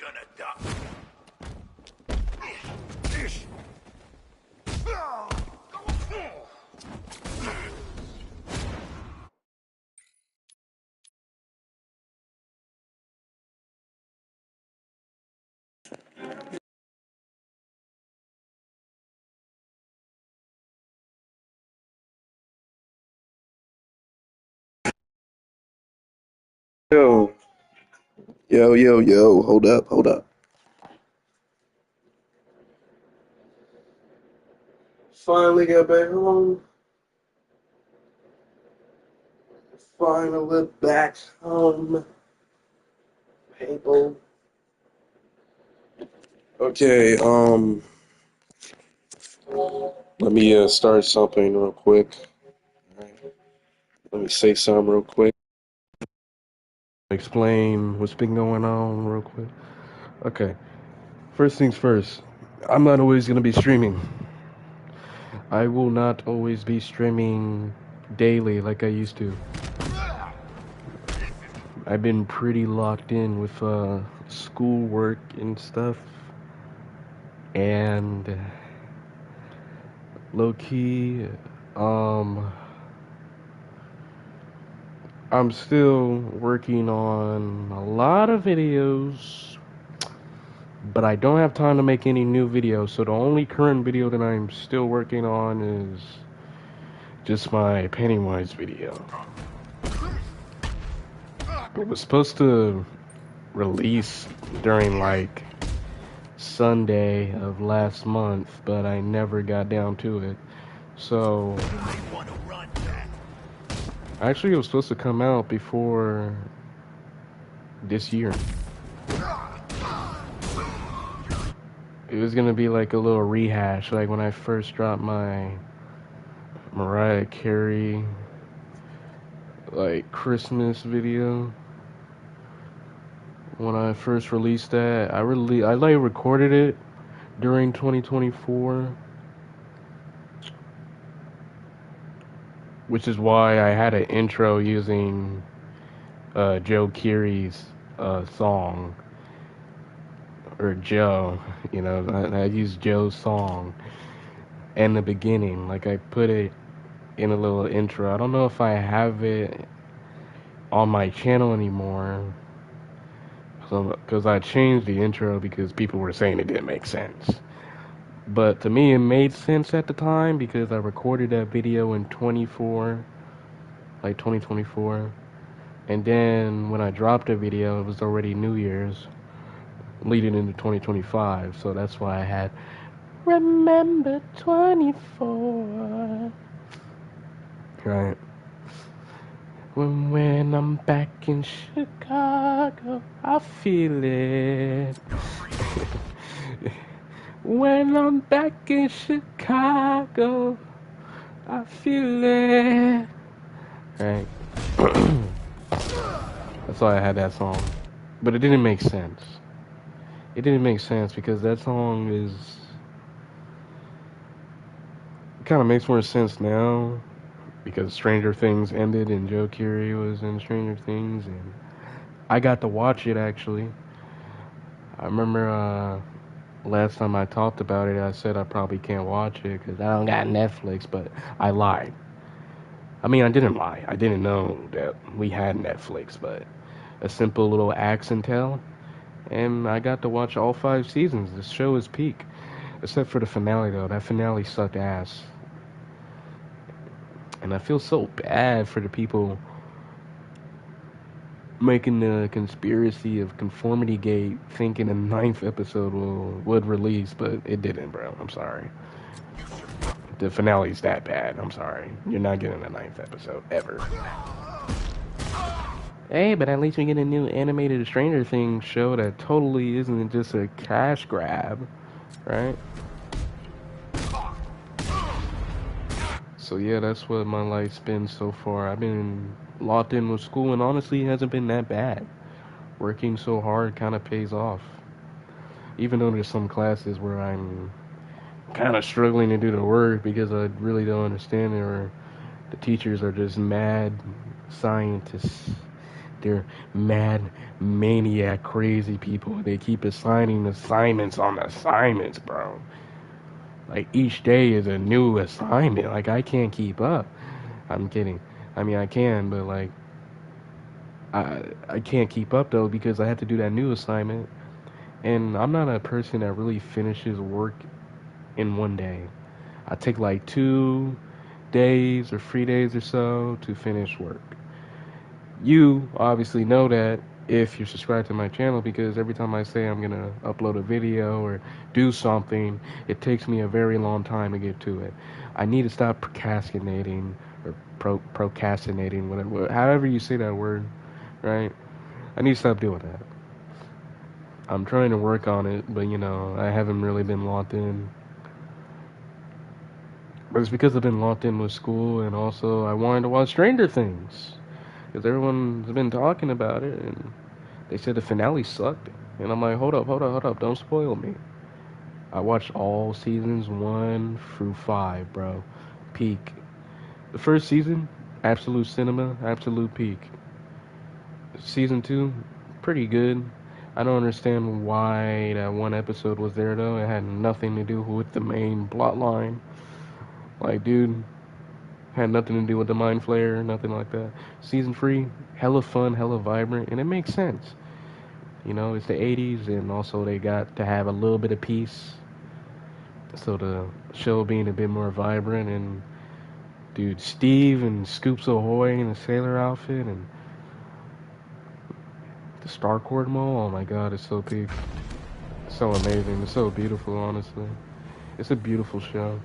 gonna die. Yo, yo, hold up. Finally got back home. Finally back home, people. Okay, let me start something real quick. Alright, let me say something real quick. Explain what's been going on real quick. Okay, first things first. I'm not always gonna be streaming. I will not always be streaming daily like I used to. I've been pretty locked in with schoolwork and stuff, and low key, um, I'm still working on a lot of videos, but I don't have time to make any new videos. So the only current video that I'm still working on is just my Pennywise video. It was supposed to release during like Sunday of last month, but I never got down to it. So actually it was supposed to come out before this year. It was gonna be like a little rehash, like when I first dropped my Mariah Carey like Christmas video. When I first released that, I like recorded it during 2024, which is why I had an intro using Joe Keery's song, or Joe, I used Joe's song in the beginning. Like I put it in a little intro. I don't know if I have it on my channel anymore, because I changed the intro because people were saying it didn't make sense. But to me, it made sense at the time because I recorded that video in 2024. And then when I dropped the video, it was already New Year's, leading into 2025. So that's why I had Remember 24. Right. When I'm back in Chicago, I feel it. When I'm back in Chicago, I feel it. Right. That's why I had that song. But it didn't make sense. It didn't make sense because that song is... It kind of makes more sense now because Stranger Things ended and Joe Keery was in Stranger Things, and I got to watch it actually. I remember last time I talked about it, I said I probably can't watch it because I don't got Netflix, but I lied. I mean, I didn't lie. I didn't know that we had Netflix, but a simple little axe and tell, and I got to watch all 5 seasons. The show is peak, except for the finale though. That finale sucked ass, and I feel so bad for the people making the conspiracy of Conformity Gate thinking a 9th episode would release, but it didn't, bro. I'm sorry. The finale's that bad. I'm sorry. You're not getting a 9th episode ever. Hey, but at least we get a new animated Stranger Things show that totally isn't just a cash grab, right? So yeah, that's what my life's been so far. I've been locked in with school, and honestly, it hasn't been that bad. Working so hard kind of pays off. Even though there's some classes where I'm kind of struggling to do the work because I really don't understand it, or the teachers are just mad scientists They're mad, maniac, crazy people. They keep assigning assignments on assignments, bro. Like each day is a new assignment. Like I can't keep up. I'm kidding. I mean I can, but like I can't keep up though because I have to do that new assignment. And I'm not a person that really finishes work in one day. I take like 2 days or 3 days or so to finish work. You obviously know that if you're subscribed to my channel because every time I say I'm gonna upload a video or do something, it takes me a very long time to get to it. I need to stop procrastinating or procrastinating, whatever, however you say that word, right? I need to stop doing that. I'm trying to work on it, but I haven't really been locked in. But it's because I've been locked in with school, and also I wanted to watch Stranger Things because everyone's been talking about it, and they said the finale sucked. And I'm like, hold up, don't spoil me. I watched all seasons 1 through 5, bro. Peak. The first season, absolute cinema, absolute peak. Season 2, pretty good. I don't understand why that one episode was there though. It had nothing to do with the main plot line. Like, dude, had nothing to do with the mind flayer, nothing like that. Season 3, hella fun, hella vibrant, and it makes sense. It's the 80s, and also they got to have a little bit of peace. So the show being a bit more vibrant, and dude, Steve and Scoops Ahoy in the sailor outfit, and the Starcourt Mall, oh my god, it's so peak. It's so amazing. It's so beautiful, honestly. It's a beautiful show.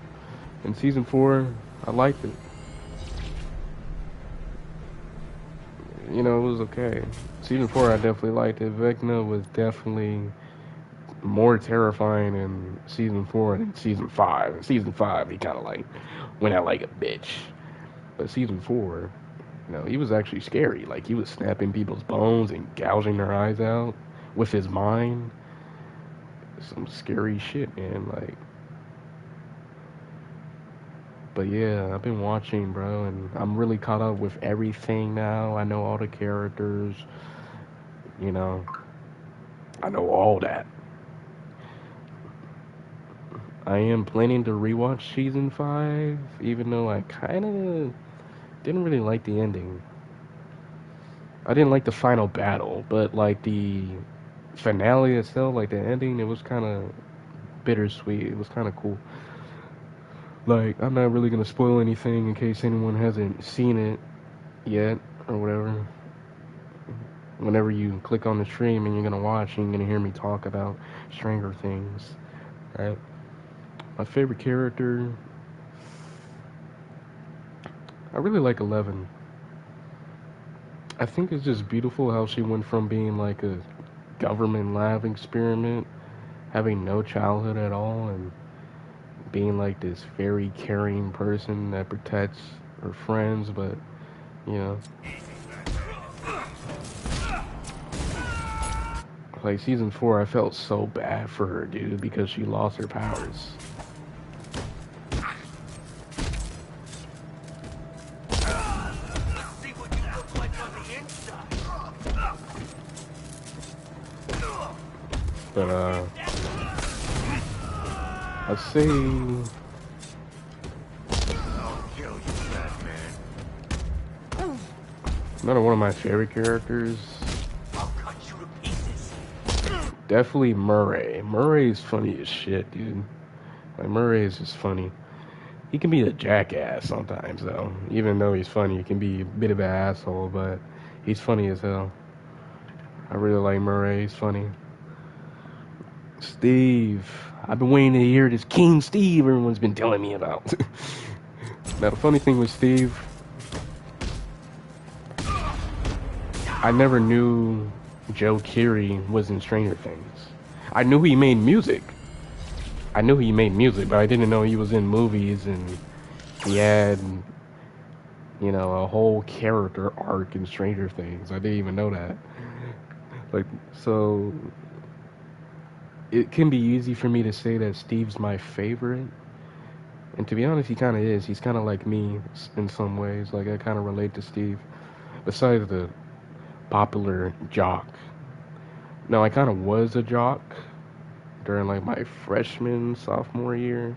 In season 4, I liked it. It was okay. Season 4, I definitely liked it. Vecna was definitely more terrifying in season 4 than season 5. In season 5, he kind of like went out like a bitch. But season 4, he was actually scary. Like he was snapping people's bones and gouging their eyes out with his mind. Some scary shit, man. Like, but yeah, I've been watching, bro, and I'm really caught up with everything now. I know all the characters. You know, I know all that. I am planning to rewatch season 5, even though I kind of didn't really like the ending. I didn't like the final battle, but like the finale itself, like the ending, it was kind of bittersweet. It was kind of cool. Like, I'm not really gonna spoil anything in case anyone hasn't seen it yet or whatever. Whenever you click on the stream and you're gonna watch, and you're gonna hear me talk about Stranger Things, right? My favorite character, I really like 11. I think it's just beautiful how she went from being like a government lab experiment, having no childhood at all, and being like this very caring person that protects her friends, but you know, like season 4, I felt so bad for her, dude, because she lost her powers. But I'd say another one of my favorite characters, definitely Murray. Murray's funny as shit, dude. Like, Murray is just funny. He can be a jackass sometimes, though. Even though he's funny, he can be a bit of an asshole, but he's funny as hell. I really like Murray. He's funny. Steve. I've been waiting to hear this King Steve everyone's been telling me about. Now, the funny thing with Steve, I never knew Joe Keery was in Stranger Things. I knew he made music. But I didn't know he was in movies, and he had, a whole character arc in Stranger Things. I didn't even know that. Like, so it can be easy for me to say that Steve's my favorite. And to be honest, he kind of is. He's kind of like me in some ways. Like, I kind of relate to Steve. Besides the popular jock. Now, I kind of was a jock during like my freshman, sophomore year,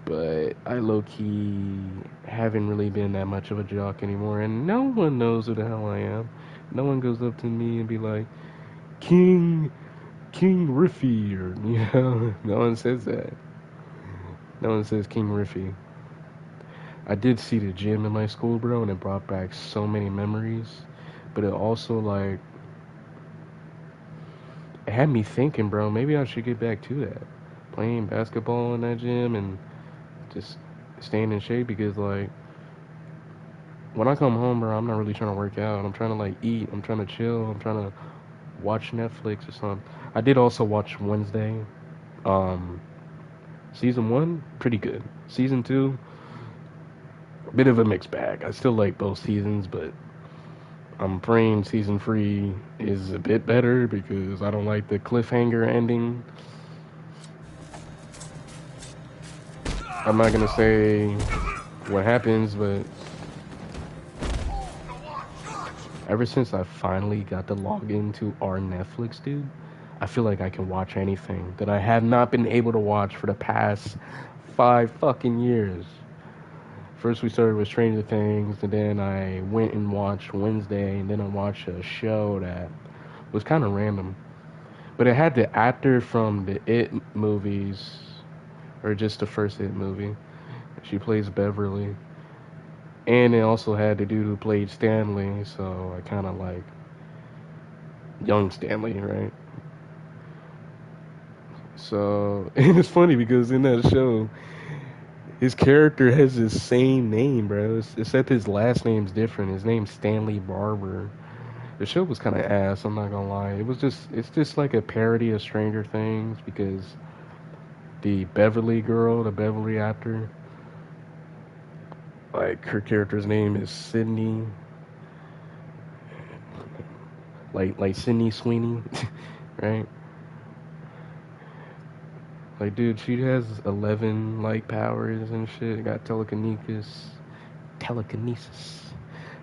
but I low key haven't really been that much of a jock anymore, and no one knows who the hell I am. No one goes up to me and be like, King, King Riffy, or, no one says that. No one says King Riffy. I did see the gym in my school, bro, and it brought back so many memories, but it also, like, it had me thinking, bro, maybe I should get back to that. Playing basketball in that gym and just staying in shape because, like, when I come home, bro, I'm not really trying to work out. I'm trying to, like, eat. I'm trying to chill. I'm trying to watch Netflix or something. I did also watch Wednesday. Um, season one, pretty good. Season two, a bit of a mixed bag. I still like both seasons, but I'm praying season three is a bit better because I don't like the cliffhanger ending. I'm not gonna say what happens, but ever since I finally got to log into our Netflix, dude, I feel like I can watch anything that I have not been able to watch for the past 5 fucking years. First we started with Stranger Things, and then I went and watched Wednesday, and then I watched a show that was kind of random. But it had the actor from the It movies, or just the first It movie. She plays Beverly. And it also had the dude who played Stanley, so I kind of like young Stanley, right? So, and it's funny because in that show, his character has the same name, bro. Except his last name's different. His name's Stanley Barber. The show was kind of ass. I'm not gonna lie. It's just like a parody of Stranger Things because the Beverly girl, the Beverly actor, like her character's name is Sydney, like Sydney Sweeney, right? Like, dude, she has 11 light powers and shit. Got telekinesis,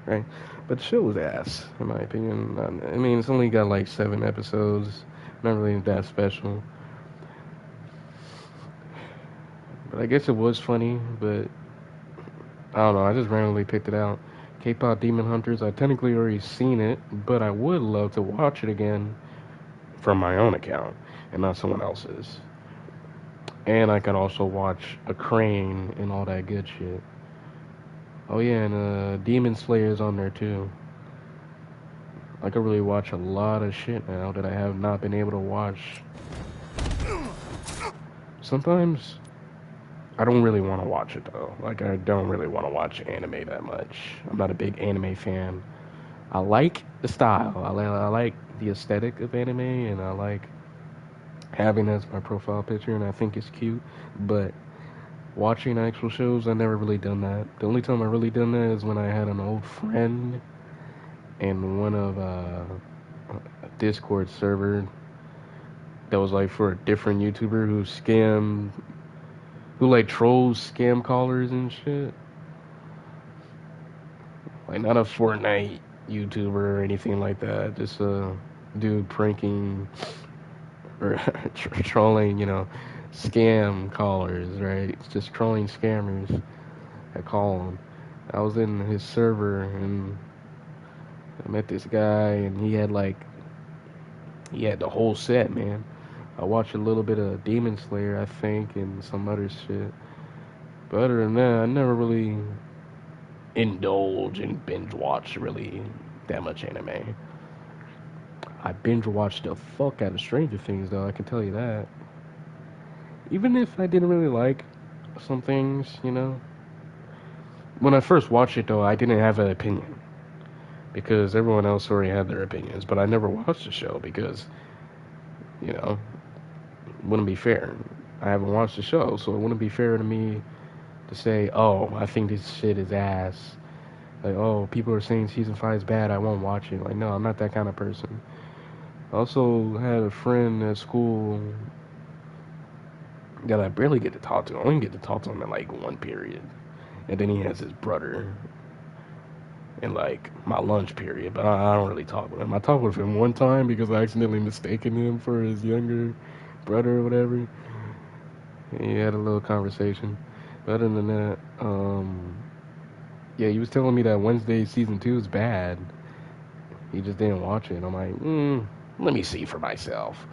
right? But the show was ass, in my opinion. I mean, it's only got like 7 episodes. Not really that special. But I guess it was funny. But I don't know. I just randomly picked it out. K-pop Demon Hunters. I technically already seen it, but I would love to watch it again from my own account and not someone else's. And I can also watch A Crane and all that good shit. Oh yeah, and Demon Slayer's on there too. I could really watch a lot of shit now that I have not been able to watch. Sometimes I don't really want to watch it though. Like I don't really want to watch anime that much. I'm not a big anime fan. I like the style. I like the aesthetic of anime, and I like having that as my profile picture, and I think it's cute. But watching actual shows, I never really done that. The only time I really done that is when I had an old friend in one of a Discord server that was like for a different YouTuber who like trolls scam callers and shit. Like not a Fortnite YouTuber or anything like that. Just a dude pranking or trolling, scam callers, right? It's just trolling scammers that call him. I was in his server and I met this guy and he had the whole set, man. I watched a little bit of Demon Slayer, I think, and some other shit. But other than that, I never really indulge and binge watch really that much anime. I binge watched the fuck out of Stranger Things, though, I can tell you that. Even if I didn't really like some things. When I first watched it, though, I didn't have an opinion. Because everyone else already had their opinions. But I never watched the show because, you know, it wouldn't be fair. I haven't watched the show, so it wouldn't be fair to me to say, oh, I think this shit is ass. Like, oh, people are saying season 5 is bad, I won't watch it. Like, no, I'm not that kind of person. I also had a friend at school that I barely get to talk to. I only get to talk to him in like one period. And then he has his brother. in like my lunch period, but I don't really talk with him. I talked with him one time because I accidentally mistaken him for his younger brother or whatever. And he had a little conversation. But other than that, yeah, he was telling me that Wednesday season 2 is bad. He just didn't watch it. I'm like, let me see for myself.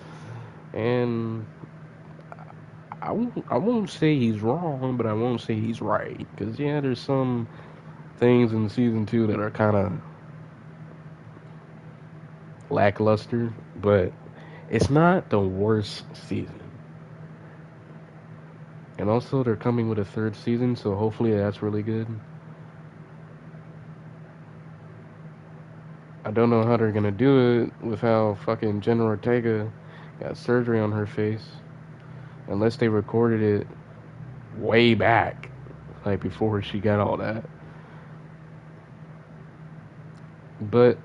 And I won't say he's wrong, but I won't say he's right. Because, yeah, there's some things in season 2 that are kind of lackluster, but it's not the worst season. And also, they're coming with a third season, so hopefully that's really good. I don't know how they're gonna do it with how fucking Jenna Ortega got surgery on her face, unless they recorded it way back, like before she got all that. But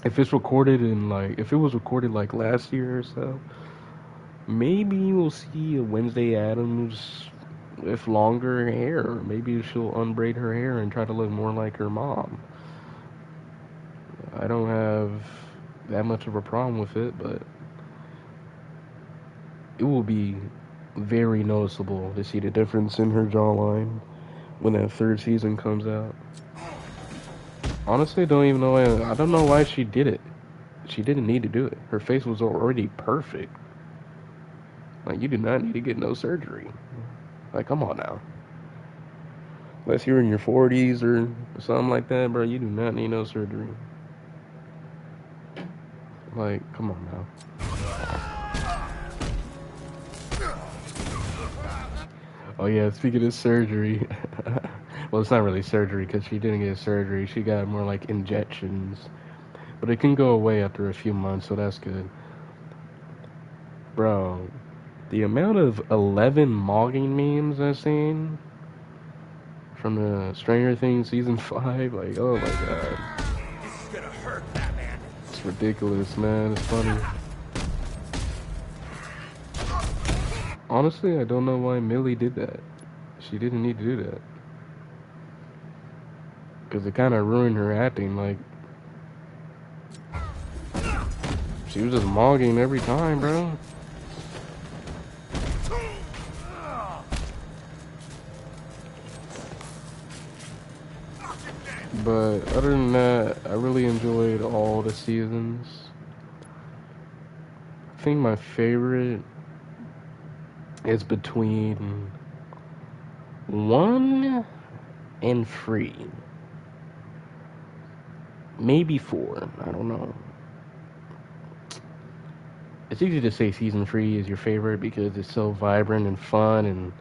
if it's recorded in like, if it was recorded like last year or so, maybe we'll see a Wednesday Addams with longer hair. Maybe she'll unbraid her hair and try to look more like her mom. I don't have that much of a problem with it, but it will be very noticeable to see the difference in her jawline when that third season comes out. Honestly, don't even know. I don't know why she did it. She didn't need to do it. Her face was already perfect. Like, you do not need to get no surgery. Like, come on now. Unless you're in your 40s or something like that, bro, you do not need no surgery. Like, come on now. Oh yeah, speaking of surgery, well, it's not really surgery because she didn't get surgery. She got more like injections, but it can go away after a few months, so that's good. Bro, the amount of 11 mogging memes I've seen from the Stranger Things season 5, like, oh my god. This is gonna hurt, Batman. It's ridiculous, man. It's funny. Honestly, I don't know why Millie did that. She didn't need to do that. Because it kind of ruined her acting. Like, she was just mogging every time, bro. But other than that, I really enjoyed all the seasons. I think my favorite is between 1 and 3. Maybe 4. I don't know. It's easy to say season 3 is your favorite because it's so vibrant and fun and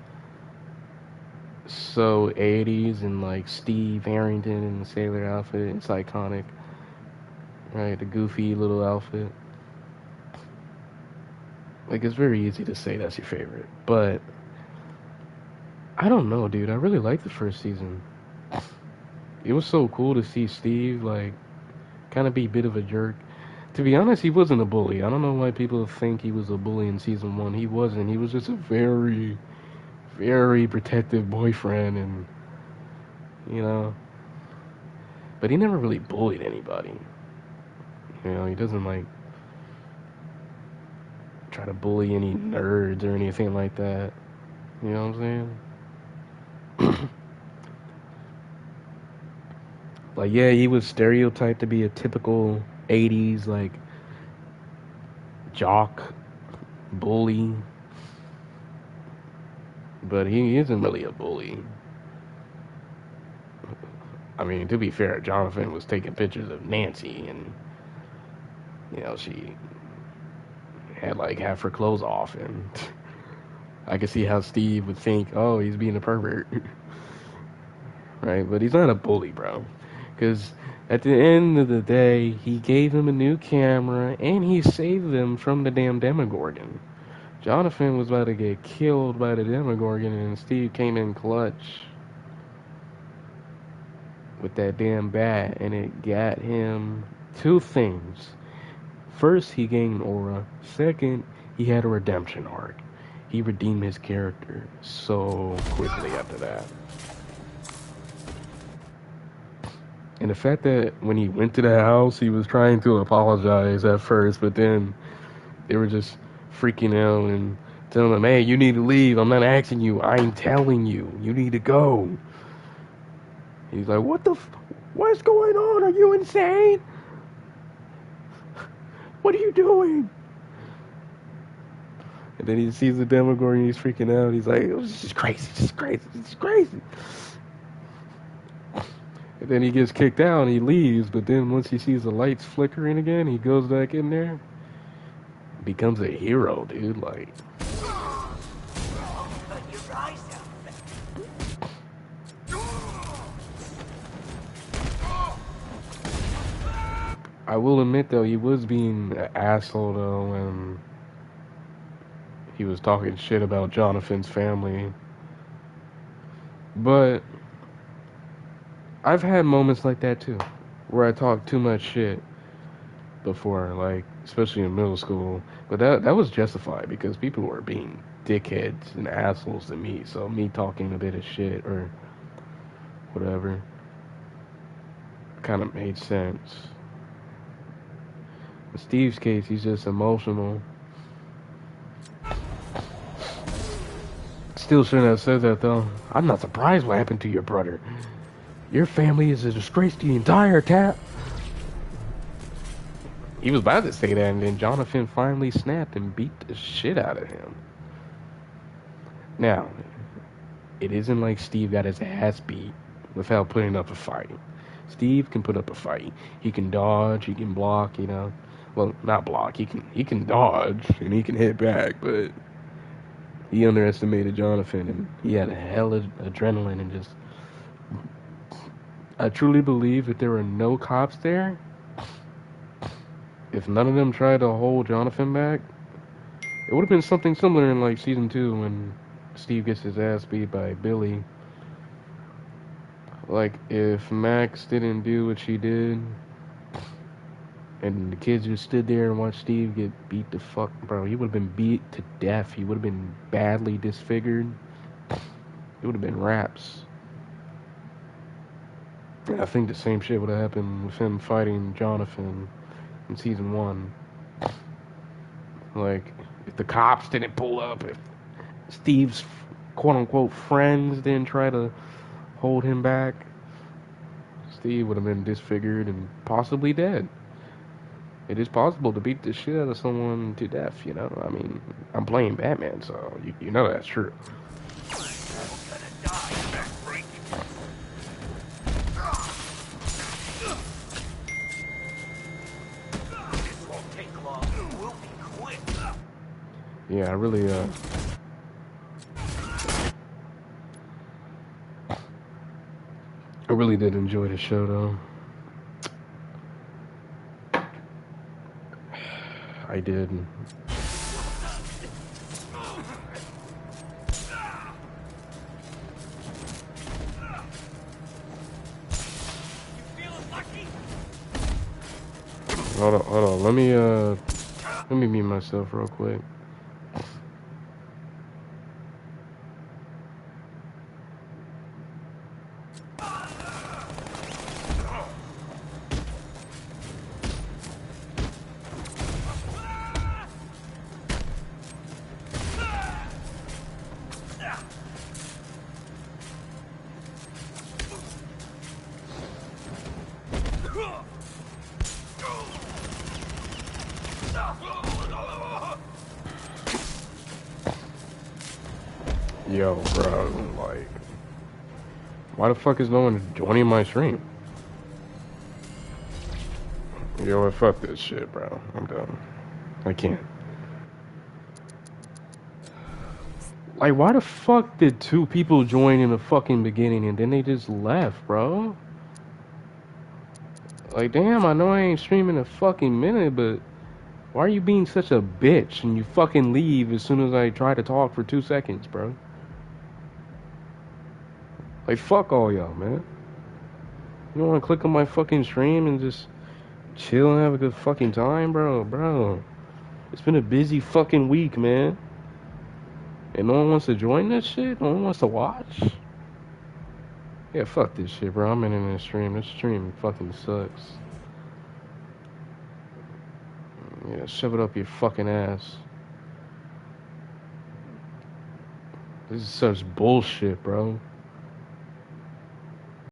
so 80s, and like Steve Harrington in the sailor outfit. It's iconic. Right? The goofy little outfit. Like, it's very easy to say that's your favorite. But I don't know, dude. I really liked the first season. It was so cool to see Steve, like, kind of be a bit of a jerk. To be honest, he wasn't a bully. I don't know why people think he was a bully in season 1. He wasn't. He was just a very, very protective boyfriend, and, you know. But he never really bullied anybody. You know, he doesn't, like, try to bully any nerds or anything like that. You know what I'm saying? Like, yeah, he was stereotyped to be a typical 80s, like, jock, bully. But he isn't really a bully. I mean, to be fair, Jonathan was taking pictures of Nancy, and, you know, she had, like, half her clothes off, and I could see how Steve would think, oh, he's being a pervert. Right? But he's not a bully, bro. Because at the end of the day, he gave him a new camera, and he saved them from the damn Demogorgon. Jonathan was about to get killed by the Demogorgon, and Steve came in clutch with that damn bat, and it got him 2 things. First, he gained aura. Second, he had a redemption arc. He redeemed his character so quickly after that. And the fact that when he went to the house, he was trying to apologize at first, but then they were just freaking out and telling him, "Hey, you need to leave. I'm not asking you. I'm telling you. You need to go." He's like, What's going on? Are you insane? What are you doing?" And then he sees the Demogorgon and he's freaking out. He's like, "Oh, this is crazy. This is crazy. This is crazy." And then he gets kicked out and he leaves. But then once he sees the lights flickering again, he goes back in there. Becomes a hero, dude. Like, I will admit though, he was being an asshole though when he was talking shit about Jonathan's family. But I've had moments like that too, where I talk too much shit before, like especially in middle school. But that was justified because people were being dickheads and assholes to me. So me talking a bit of shit or whatever kind of made sense. In Steve's case, he's just emotional. Still shouldn't have said that though. I'm not surprised what happened to your brother. Your family is a disgrace to the entire town. He was about to say that, and then Jonathan finally snapped and beat the shit out of him. Now, it isn't like Steve got his ass beat without putting up a fight. Steve can put up a fight. He can dodge, he can block, you know. Well, not block. He can dodge and he can hit back, but he underestimated Jonathan and he had a hell of adrenaline and just. I truly believe if there were no cops there, if none of them tried to hold Jonathan back, it would have been something similar in like season 2 when Steve gets his ass beat by Billy. Like if Max didn't do what she did, and the kids just stood there and watched Steve get beat the fuck, bro, he would have been beat to death. He would have been badly disfigured. It would have been raps. I think the same shit would have happened with him fighting Jonathan in season 1. Like, if the cops didn't pull up, if Steve's quote-unquote friends didn't try to hold him back, Steve would have been disfigured and possibly dead. It is possible to beat the shit out of someone to death, you know? I mean, I'm playing Batman, so you know that's true. Yeah, I really did enjoy the show, though. I did. Hold on. Let me mute myself real quick. Yo, bro, like, why the fuck is no one joining my stream? Yo, fuck this shit, bro. I'm done. I can't. Like, why the fuck did 2 people join in the fucking beginning and then they just left, bro? Like, damn, I know I ain't streaming a fucking minute, but why are you being such a bitch and you fucking leave as soon as I try to talk for 2 seconds, bro? Like, fuck all y'all, man. You don't want to click on my fucking stream and just chill and have a good fucking time, bro? Bro, it's been a busy fucking week, man. And no one wants to join this shit? No one wants to watch? Yeah, fuck this shit, bro. I'm in this stream. This stream fucking sucks. Yeah, shove it up your fucking ass. This is such bullshit, bro.